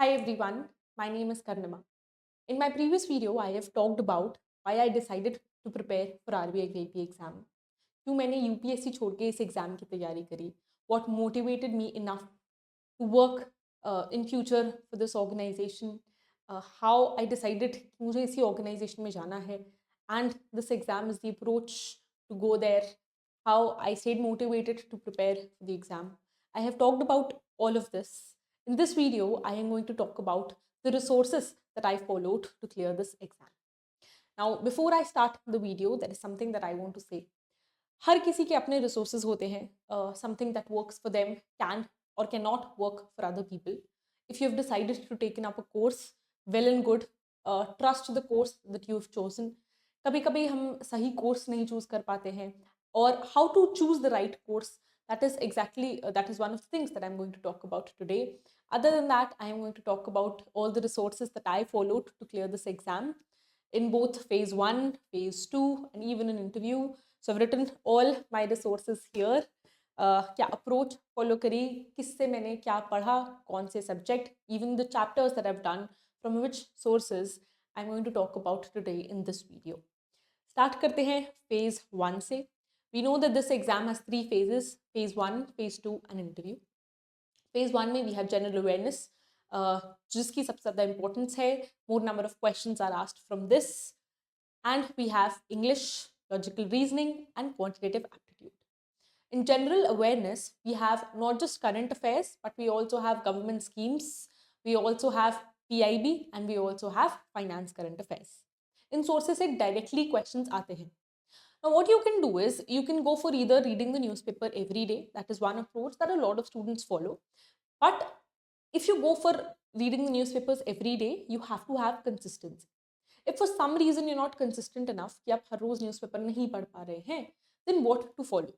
Hi everyone, my name is Karnima. In my previous video, I have talked about why I decided to prepare for RBI Grade B exam. क्यों मैंने UPSC छोड़ के इस exam की तैयारी करी? What motivated me enough to work in future for this organization? How I decided कि मुझे इसी organization में जाना है, and this exam is the approach to go there. How I stayed motivated to prepare for the exam. I have talked about all of this. In this video, I am going to talk about the resources that I followed to clear this exam. Now, before I start the video, there is something that I want to say. हर किसी के अपने resources होते हैं. Something that works for them can or cannot work for other people. If you have decided to take up a course, well and good. Trust the course that you have chosen. कभी कभी हम सही course नहीं choose कर पाते हैं, और how to choose the right course, that is one of the things that I'm going to talk about today. Other than that, I am going to talk about all the resources that I followed to clear this exam in both phase 1, phase 2, and even an interview. So I've written all my resources here. क्या approach follow करी, किससे मैंने क्या पढ़ा, कौन से subject, even the chapters that I've done, from which sources I'm going to talk about today in this video. Start करते हैं phase 1 से. We know that this exam has 3 phases: phase 1, phase 2 and interview. Phase 1 में we have general awareness, जिसकी सबसे ज़्यादा importance है. More number of questions are asked from this. And we have English, logical reasoning and quantitative aptitude. In general awareness, we have not just current affairs, but we also have government schemes, we also have PIB, and we also have finance current affairs. In sources से directly questions आते हैं. Now what you can do is, you can go for either reading the newspaper every day. That is one approach that a lot of students follow. But if you go for reading the newspapers every day, you have to have consistency. If for some reason you're not consistent enough कि आप हर रोज newspaper नहीं पढ़ पा रहे हैं, then what to follow?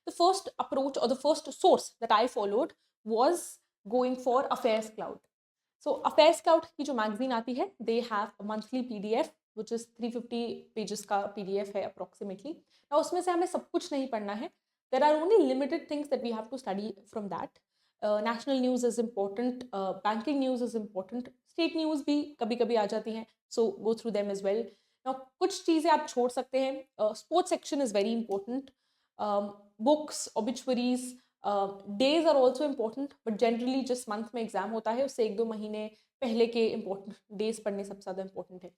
The first approach or the first source that I followed was going for Affairs Cloud. So Affairs Cloud की जो magazine आती है, they have a monthly PDF which is 350 pages का PDF है approximately. Now उसमें से हमें सब कुछ नहीं पढ़ना है. There are only limited things that we have to study from that. National news is important, banking news is important, state news भी कभी कभी आ जाती हैं, so go through them as well. Now कुछ चीज़ें आप छोड़ सकते हैं. Sports section is very important. Books, obituaries, days are also important, but generally जिस month में exam होता है उससे 1-2 महीने पहले के important days पढ़ने सबसे ज़्यादा important है.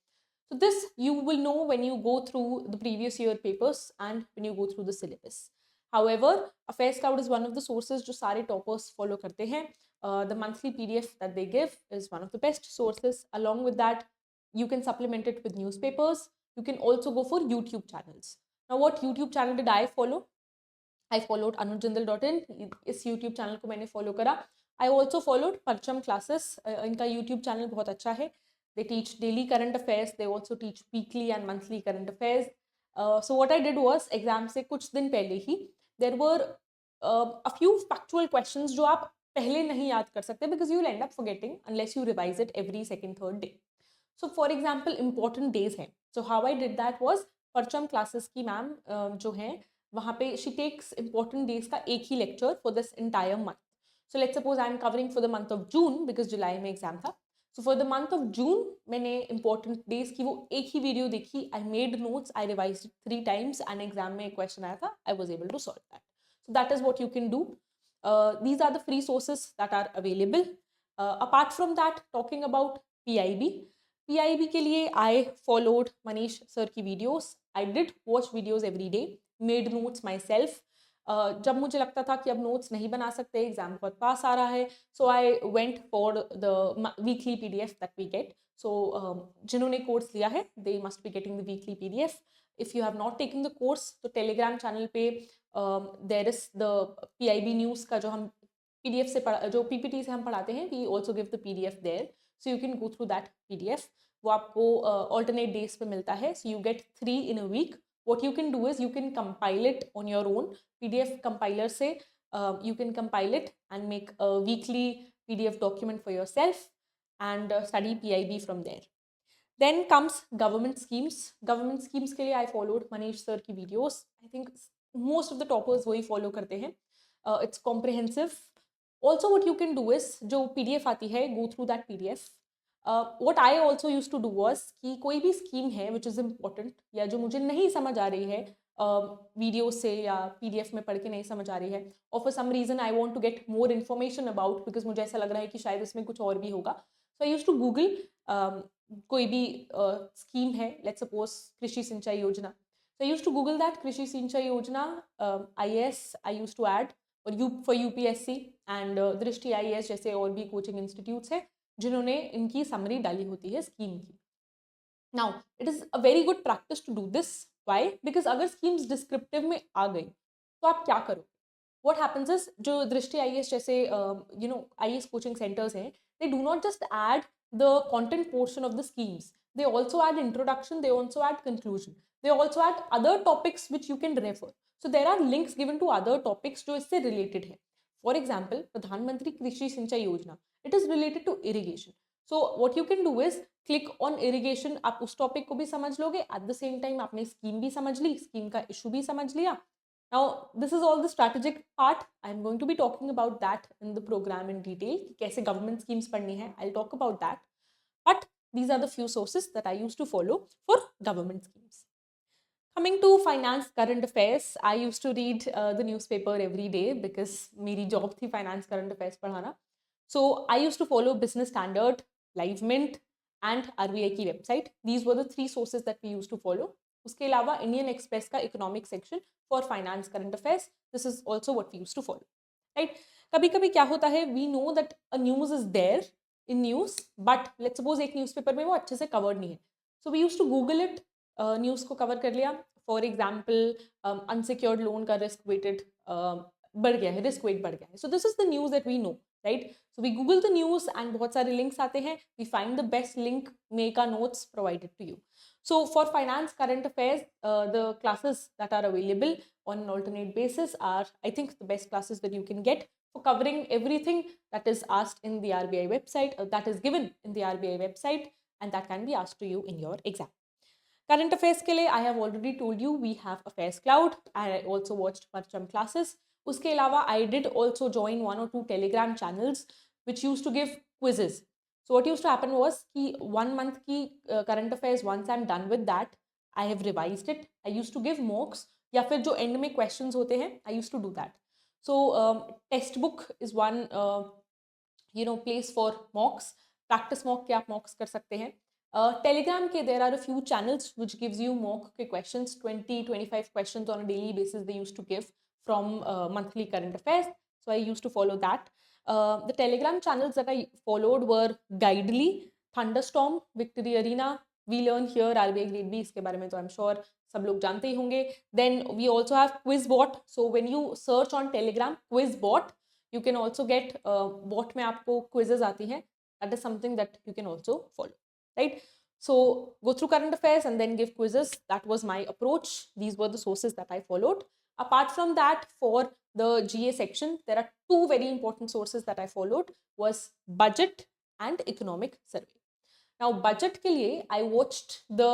So this you will know when you go through the previous year papers and when you go through the syllabus. However, Affairs Cloud is one of the sources जो सारे toppers follow करते हैं. The monthly PDF that they give is one of the best sources. Along with that, you can supplement it with newspapers. You can also go for YouTube channels. Now, what YouTube channel did I follow? I followed anujjindal.in. इस YouTube channel को मैंने follow करा. I also followed परचम classes. इनका YouTube channel बहुत अच्छा है. They teach daily current affairs. They also teach weekly and monthly current affairs. So what I did was, exam से कुछ दिन पहले ही there were a few factual questions जो आप पहले नहीं याद कर सकते, because you will end up forgetting unless you revise it every second, third day. So for example, important days हैं. So how I did that was, परचम classes की मैम जो हैं वहाँ पे she takes important days का एक ही lecture for this entire month. So let's suppose I am covering for the month of June because जुलाई में exam था. So for the month of June मैंने important days की वो एक ही video देखी. I made notes, I revised it 3 times, and exam में एक question आया था, I was able to solve that. So that is what you can do. These are the free sources that are available. Apart from that, talking about PIB. PIB के लिए I followed Manish sir की videos. I did watch videos every day. Made notes myself. जब मुझे लगता था कि अब notes नहीं बना सकते, एग्जाम बहुत पास आ रहा है, so I went for the weekly PDF that we get. So जिन्होंने कोर्स लिया है, they must be getting the weekly PDF. If you have not taken the course, तो टेलीग्राम चैनल पे there is the PIB news का जो हम PDF से जो PPT से हम पढ़ाते हैं, we also give the PDF there, so you can go through that PDF. वो आपको ऑल्टरनेट डेज पे मिलता है, so you get 3 in a week. What you can do is, you can compile it on your own. PDF compiler से you can compile it and make a weekly PDF document for yourself and study PIB from there. Then comes government schemes. Government schemes के लिए I followed Manish sir की videos. I think most of the toppers वही follow करते हैं. It's comprehensive. Also what you can do is, जो PDF आती है, go through that PDF. What I also used to do was कि कोई भी स्कीम है विच इज़ इम्पॉर्टेंट या जो मुझे नहीं समझ आ रही है वीडियो से या PDF में पढ़ के नहीं समझ आ रही है, और for some reason I want to get more information about, because मुझे ऐसा लग रहा है कि शायद इसमें कुछ और भी होगा. सो आई यूज टू गूगल कोई भी स्कीम है, लेट्स सपोज कृषि सिंचाई योजना. So I used to Google that Krishi Sinchay Yojana, IAS I used to add, और for UPSC and दृष्टि IAS जैसे और भी कोचिंग इंस्टीट्यूट्स हैं जिन्होंने इनकी समरी डाली होती है स्कीम की. Now it is a very good practice to do this. Why? Because अगर स्कीम्स डिस्क्रिप्टिव में आ गई तो आप क्या करोगे? What happens is जो दृष्टि IAS जैसे IAS कोचिंग सेंटर्स हैं, they do not just add the content portion of the schemes. They also add introduction, they also add conclusion. They also add other topics which you can refer. So there are links given to other topics जो इससे related है. For example, प्रधानमंत्री कृषि सिंचाई योजना, it is related to irrigation. So what you can do is click on irrigation. आप उस topic को भी समझ लोगे, at the same time आपने scheme भी समझ ली, scheme का issue भी समझ लिया. Now this is all the strategic part. I'm going to be talking about that in the program in detail. कैसे government schemes पढ़नी है, I'll talk about that. But these are the few sources that I used to follow for government schemes. Coming to finance current affairs, I used to read the newspaper every day because मेरी job थी finance current affairs पढ़ाना. So I used to follow Business Standard, Live Mint and RBI की website. These were the three sources that we used to follow. उसके अलावा Indian Express का economic section for finance current affairs, this is also what we used to follow. Right, कभी कभी क्या होता है, we know that a news is there in news, but let's suppose एक newspaper में वो अच्छे से कवर्ड नहीं है, so we used to Google it, news को कवर कर लिया. फॉर एग्जाम्पल अनसिक्योर्ड लोन का रिस्क वेटेड बढ़ गया है, रिस्क वेट बढ़ गया है, so this is the news that we know, right. So we Google the news and बहुत सारे लिंक्स आते हैं, we find the best link, make our notes provided to you. So for finance current affairs, the classes that are available on an alternate basis are, I think, the best classes that you can get for covering everything that is asked in the RBI website, that is given in the RBI website, and that can be asked to you in your exam. Current affairs के लिए I have already told you we have Affairs Cloud. I also watched Parcham classes. उसके अलावा I did also join 1 or 2 Telegram channels which used to give quizzes. So what used to happen was कि 1 month की current affairs, once I'm done with that, I have revised it. I used to give mocks, या फिर जो end में questions होते हैं, I used to do that. So test book is one place for mocks. Practice mock के आप mocks कर सकते हैं. Telegram के there are a few channels which gives you mock के questions, 20-25 questions on a daily basis they used to give from monthly current affairs. So I used to follow that. The Telegram channels that I followed were Guidely, Thunderstorm, Victory Arena, We Learn Here, RBI Grade B, इसके बारे में तो I'm sure सब लोग जानते ही होंगे. Then we also have QuizBot. So when you search on Telegram QuizBot, you can also get bot में आपको quizzes आती हैं. That is something that you can also follow, right? So go through current affairs and then give quizzes. That was my approach. These were the sources that I followed. Apart from that, for the GA section, there are 2 very important sources that I followed, was budget and economic survey. Now budget के लिए I watched the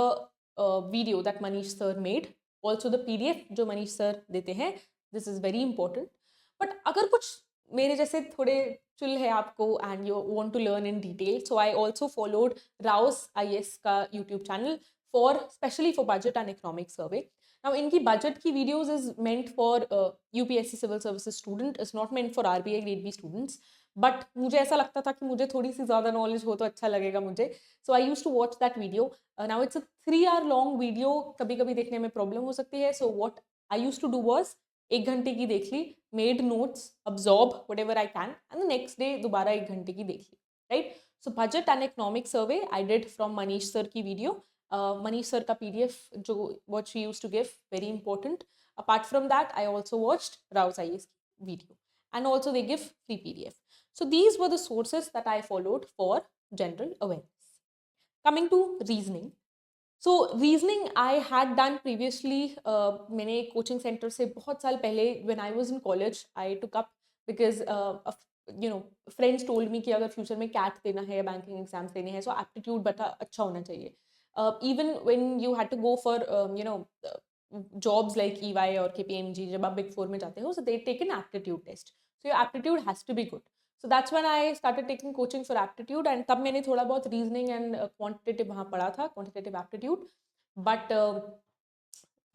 video that Manish sir made, also the PDF जो Manish sir देते हैं. This is very important. But अगर कुछ मेरे जैसे थोड़े चुल है आपको and you want to learn in detail, so I also followed Rao's IS का YouTube channel for especially for budget and economic survey. Now इनकी budget की videos is meant for UPSC civil services student, is not meant for RBI grade B students. But मुझे ऐसा लगता था कि मुझे थोड़ी सी ज़्यादा knowledge हो तो अच्छा लगेगा मुझे. So I used to watch that video. Now it's a 3-hour long video. कभी कभी देखने में problem हो सकती है. So what I used to do was 1 घंटे की देख ली, made notes, absorb whatever I can, and the next day दोबारा 1 घंटे की देख ली, right? So budget and economic survey I did from Manish sir की video. Manish sir का PDF जो what she used to give, very important. Apart from that, I also watched Rao's IS video, and also they give free PDF. So these were the sources that I followed for general awareness. Coming to reasoning. So reasoning I had done previously. मैंने coaching center से बहुत साल पहले when I was in college I took up because friends told me कि अगर future में CAT देना है, banking exams देने हैं, so aptitude बड़ा अच्छा होना चाहिए. Even when you had to go for jobs like EY or KPMG, जब आप Big 4 में जाते हो, so they take an aptitude test. So your aptitude has to be good. So that's when I started taking coaching for aptitude, and तब मैंने थोड़ा बहुत reasoning and quantitative वहाँ पढ़ा था, quantitative aptitude, but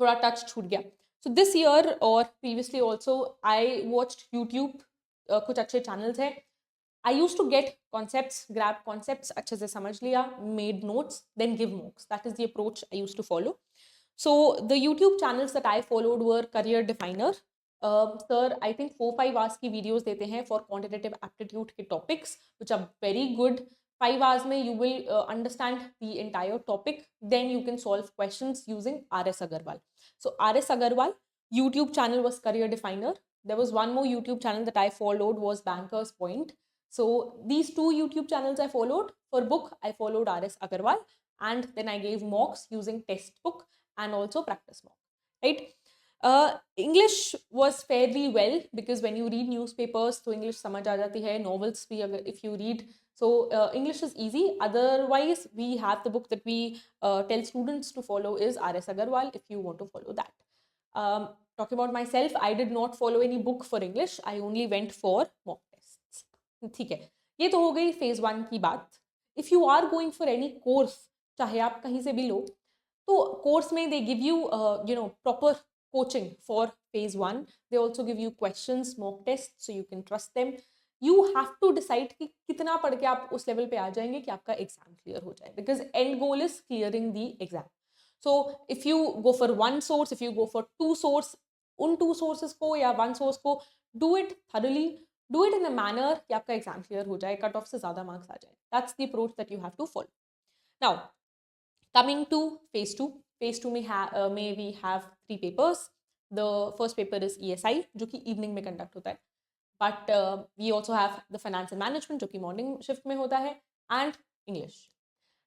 थोड़ा touch छूट गया. So this year or previously also I watched YouTube, कुछ अच्छे channels हैं. I used to get concepts, grab concepts, अच्छे से समझ लिया, made notes, then give mocks. That is the approach I used to follow. So the YouTube channels that I followed were Career Definer. Sir, I think 4-5 hours की videos देते हैं for quantitative aptitude के topics, which are very good. 5 hours में you will understand the entire topic. Then you can solve questions using R.S. Agarwal. So R.S. Agarwal, YouTube channel was Career Definer. There was one more YouTube channel that I followed was Banker's Point. So these two YouTube channels I followed. For book, I followed R.S. Agarwal, and then I gave mocks using textbook and also practice mock, right? English was fairly well because when you read newspapers, so English समझ आ जाती है. Novels भी अगर if you read, so English is easy. Otherwise, we have the book that we tell students to follow is R.S. Agarwal if you want to follow that. Talking about myself, I did not follow any book for English. I only went for mock tests. ठीक है, ये तो हो गई phase 1 की बात. If you are going for any course, चाहे आप कहीं से भी लो, तो course में they give you proper coaching for phase 1. They also give you questions, mock tests, so you can trust them. You have to decide कि कितना पढ़ के आप उस level पे आ जाएंगे कि आपका exam clear हो जाए, because end goal is clearing the exam. So if you go for one source, if you go for two source, उन two sources को या one source को do it thoroughly, do it in a manner कि आपका exam clear हो जाए, cut off से ज़्यादा marks आ जाए. That's the approach that you have to follow. Now, coming to phase 2. Phase 2 may we have 3 papers. The first paper is ESI, जो कि evening में conduct होता है. But we also have the finance and management, जो कि morning shift में होता है, and English.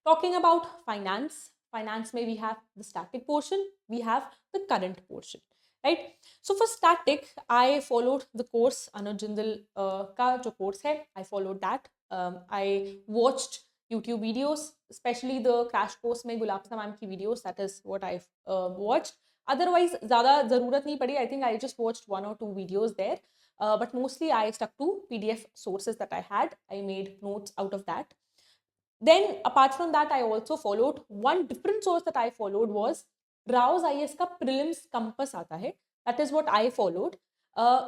Talking about finance में we have the static portion, we have the current portion, right? So for static, I followed the course Anuj Jindal का जो course है, I followed that. I watched YouTube videos, especially the crash course में Gulabsa ma'am की videos. That is what I watched. Otherwise ज़्यादा ज़रूरत नहीं पड़ी. I think I just watched 1 or 2 videos there, but mostly I stuck to PDF sources that I had. I made notes out of that. Then apart from that, I also followed one different source that I followed was Rao's IS का prelims compass आता है. That is what I followed.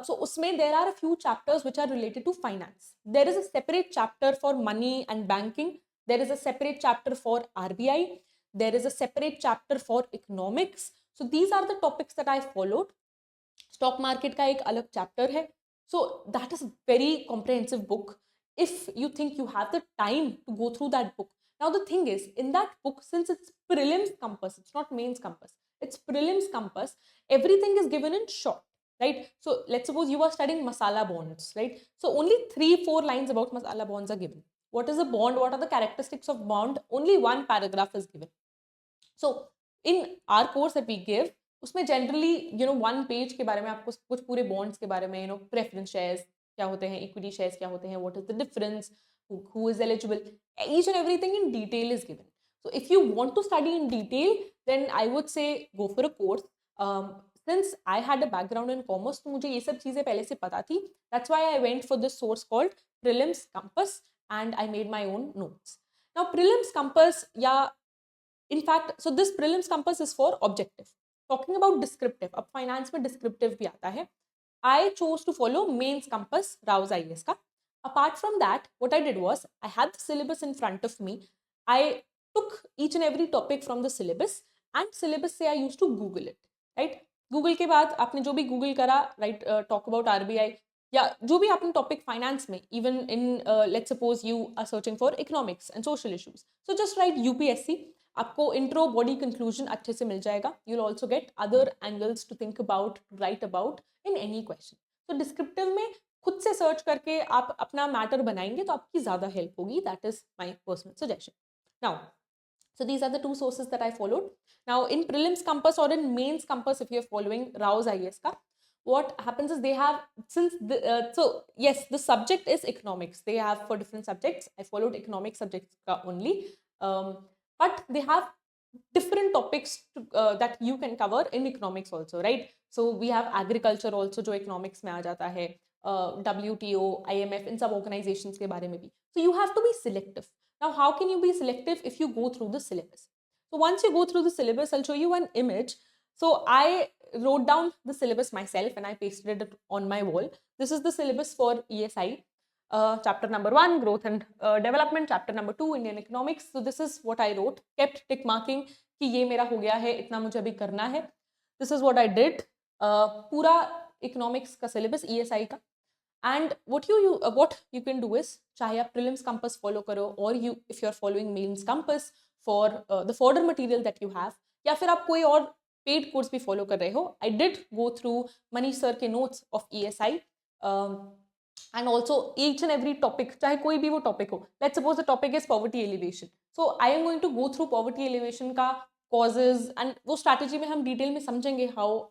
So उसमें there are a few chapters which are related to finance. There is a separate chapter for money and banking. There is a separate chapter for RBI. There is a separate chapter for economics. So these are the topics that I followed. Stock market का एक अलग chapter है. So that is a very comprehensive book. If you think you have the time to go through that book. Now the thing is, in that book, since it's prelims compass, it's not mains compass, it's prelims compass, everything is given in short, right? So let's suppose you are studying masala bonds, right? So only 3-4 lines about masala bonds are given. What is a bond? What are the characteristics of bond? Only one paragraph is given. So in our course that we give, उसमें generally 1 page के बारे में आपको कुछ पूरे bonds के बारे में preference shares क्या होते हैं, equity shares क्या होते हैं, what is the difference, who is eligible, each and everything in detail is given. So if you want to study in detail, then I would say go for a course. Since I had a background in commerce, तो मुझे ये सब चीज़ें पहले से पता थी. That's why I went for this source called Prelims Compass, and I made my own notes. Now Prelims Compass, in fact, so this Prelims Compass is for objective. Talking about descriptive, अब finance में descriptive भी आता है. I chose to follow mains compass Rao's IS का. Apart from that, what I did was, I had the syllabus in front of me. I took each and every topic from the syllabus, and syllabus से I used to Google it, right? Google के बाद आपने जो भी Google करा, right? Talk about RBI, या जो भी आपने topic finance में, even in let's suppose you are searching for economics and social issues, so just write UPSC. आपको intro, body, conclusion अच्छे से मिल जाएगा. You'll also get other angles to think about, to write about in any question. So descriptive में खुद से search करके आप अपना matter बनाएंगे तो आपकी ज़्यादा help होगी. That is my personal suggestion. Now, so these are the 2 sources that I followed. Now in prelims compass or in mains compass, if you're following Rao's IS ka, what happens is they have, so yes, the subject is economics. They have for different subjects. I followed economic subjects ka only. But they have different topics that you can cover in economics also, right? So we have agriculture also, जो economics में आ जाता है. WTO, IMF, इन सब organizations के बारे में भी. So you have to be selective. Now, how can you be selective if you go through the syllabus? So once you go through the syllabus, I'll show you an image. So I wrote down the syllabus myself and I pasted it on my wall. This is the syllabus for ESI. Chapter number 1, growth and development. Chapter number 2, Indian economics. So this is what I wrote. Kept tick marking कि ये मेरा हो गया है, इतना मुझे अभी करना है. This is what I did. पूरा economics का syllabus ESI का. And what you can do is, चाहे आप prelims compass follow करो, or if you're following mains compass for the fodder material that you have, या फिर आप कोई और paid course भी follow कर रहे हो. I did go through Manish sir के notes of ESI. And also each and every topic, चाहे कोई भी वो topic हो. Let's suppose the topic is poverty elevation. So I am going to go through poverty elevation का causes, and वो strategy में हम detail में समझेंगे how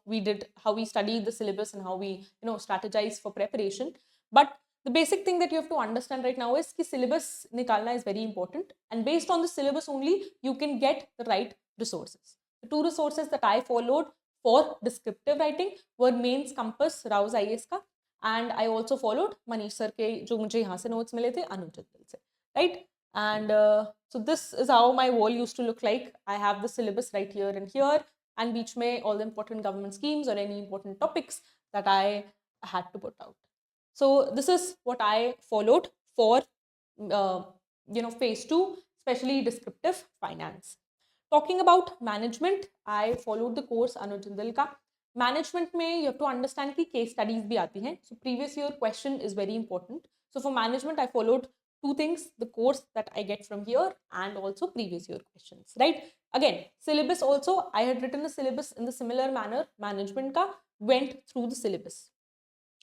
we study the syllabus and how we strategize for preparation. But the basic thing that you have to understand right now is कि syllabus निकालना is very important, and based on the syllabus only you can get the right resources. The 2 resources that I followed for descriptive writing were mains compass Rao's IAS का, and I also followed Manish sir के जो मुझे यहाँ से notes मिले थे अनुज जिंदल से, right? And so this is how my wall used to look like. I have the syllabus right here and here, and beach में all the important government schemes or any important topics that I had to put out. So this is what I followed for phase 2, especially descriptive finance. Talking about management, I followed the course Anuj Jindal का. Management में you have to understand कि case studies भी आती हैं. So previous year question is very important. So for management, I followed 2 things: the course that I get from here and also previous year questions, right? Again, syllabus also, I had written the syllabus in the similar manner. Management ka went through the syllabus.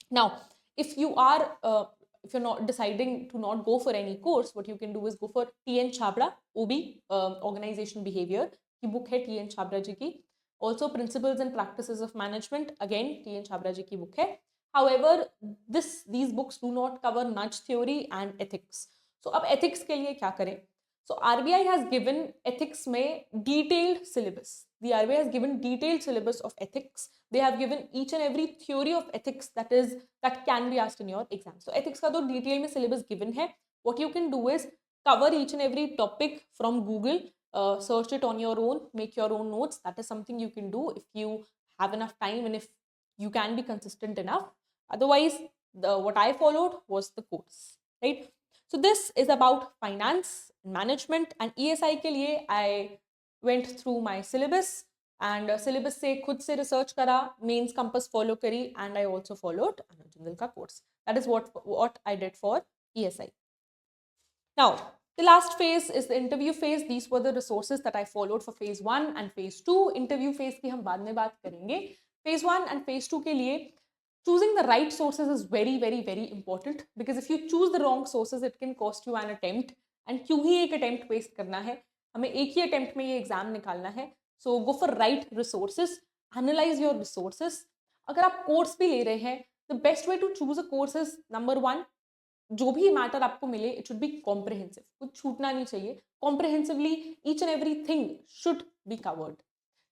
Now, if you're not deciding to not go for any course, what you can do is go for T.N. Chhabra, OB, Organization Behavior. की book है T.N. Chhabra जी की. Also, Principles and Practices of Management, again T.N. Chhabra ji की book है. However, these books do not cover nudge theory and ethics. So, अब ethics के लिए क्या करें? So, RBI has given ethics में detailed syllabus. The RBI has given detailed syllabus of ethics. They have given each and every theory of ethics that can be asked in your exam. So, ethics का तो detail में syllabus given है. What you can do is cover each and every topic from Google. Search it on your own, make your own notes. That is something you can do if you have enough time and if you can be consistent enough. Otherwise, what I followed was the course, right? So this is about finance and management, and ESI के लिए I went through my syllabus and syllabus से खुद से research करा, mains compass follow करी, and I also followed Anuj Jindal का course. That is what I did for ESI. Now, the last phase is the interview phase. These were the resources that I followed for phase 1 and phase 2. Interview phase की हम बाद में बात करेंगे. Phase 1 and phase 2 के लिए choosing the right sources is very, very, very important, because if you choose the wrong sources, it can cost you an attempt. And क्यों ही एक attempt waste करना है? हमें एक ही attempt में ये exam निकालना है. So go for right resources. Analyze your resources. अगर आप course भी ले रहे हैं, the best way to choose a course is number 1, जो भी मैटर आपको मिले इट शुड बी कॉम्प्रिहेंसिव, कुछ छूटना नहीं चाहिए. Comprehensively each and every thing should be covered.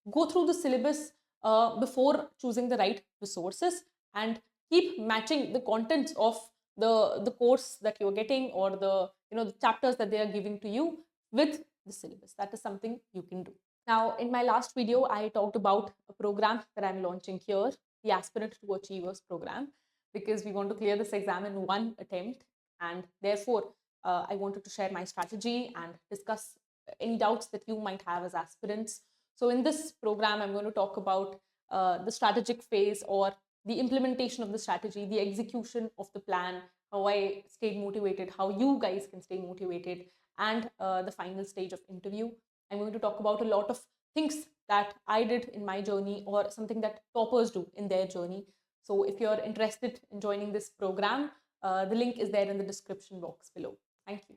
Go through the syllabus before choosing the right resources and keep matching the contents of the course that you're getting or the chapters that they are giving to you with the syllabus. That is something you can do. Now, in my last video, I talked about a program that I'm launching here, the Aspirant to Achievers program, because we want to clear this exam in one attempt, and therefore I wanted to share my strategy and discuss any doubts that you might have as aspirants. So in this program, I'm going to talk about the strategic phase, or the implementation of the strategy, the execution of the plan, how I stayed motivated, how you guys can stay motivated, and the final stage of interview. I'm going to talk about a lot of things that I did in my journey, or something that toppers do in their journey. So if you're interested in joining this program, the link is there in the description box below. Thank you.